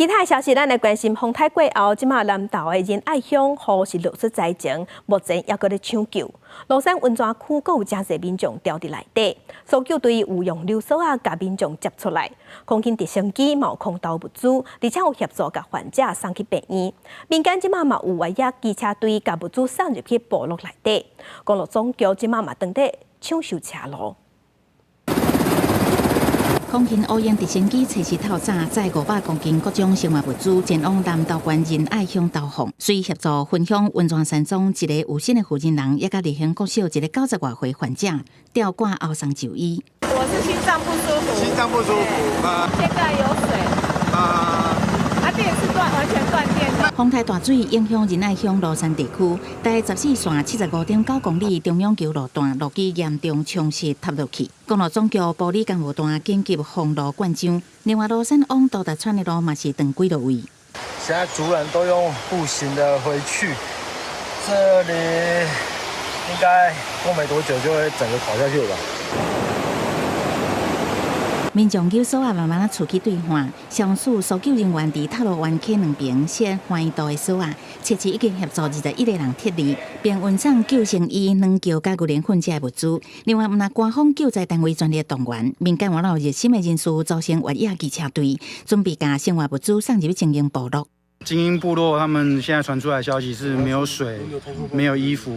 其他消息，咱来关心风台过后，即马南投的仁爱乡雨是落雪灾情，目前还搁咧抢救。罗山温泉区阁有真侪民众掉伫内底，搜救队有用溜索啊，甲民众接出来。空勤直升机嘛有空投物资，而且有协助甲患者送去病院。民间即马嘛有外野机车队甲物资送入去部落内底。公路总局即马嘛当地抢修车路。 空勤乌烟直升机测试透早载500公斤各种生活物资前往南投县仁爱乡投放，随协助分享温泉山庄一个有心的负责人，也甲离乡国小一个90多岁患者吊挂后送就医。我是心脏不舒服，心脏不舒服啊，现在有水电是完全断电的。风台大水影响仁爱乡罗山地区，第14线75.9公里中央桥路段路基严重冲蚀塌落去。 公路总局玻璃工务段紧急封路灌浆，另外罗山往多达川的路嘛是断几落位。现在族人都用步行的回去，这里应该过没多久就会整个垮下去了吧。 民众有所啊慢慢出去兑换，上述搜救人员伫塔罗湾溪两边设欢迎度的所啊，切实已经协助21个人撤离，并运送救生衣、两桥加牛奶粉这物资。另外，那官方救灾单位专业动员，民间网络热心的人士组成越野机车队，准备将生活物资送入精英部落。精英部落他们现在传出来的消息是没有水、没有衣服，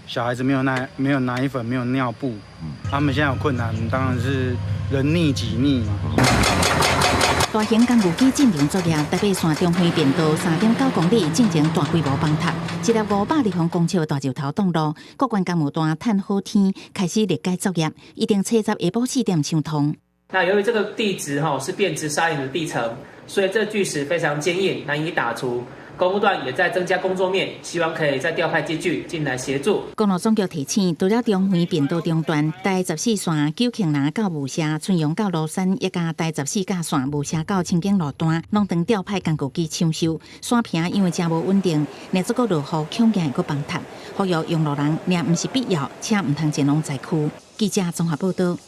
小孩子没有奶粉、没有尿布，他们现在有困难，当然是人溺己溺嘛。大型工具机进行作业，台北线中环便道3.9公里进行大规模崩塌，一粒500立方公尺的大石头挡路，各关工务段趁好天开始裂解作业，一定车站下晡4点抢通。 那由于这个地质是变质砂岩的地层，所以这巨石非常坚硬，难以打除。工务段也在增加工作面，希望可以再调派机具进来协助。公路总局提醒，除了中环便道中段，第14线九庆南到雾社、春阳到罗山，一加第14架线雾社到清境路段，拢当调派工具机抢修。山坪因为真无稳定，若这个落雨，恐惊会搁崩塌。呼吁用路人，若唔是必要，请唔通前往灾区。记者综合报道。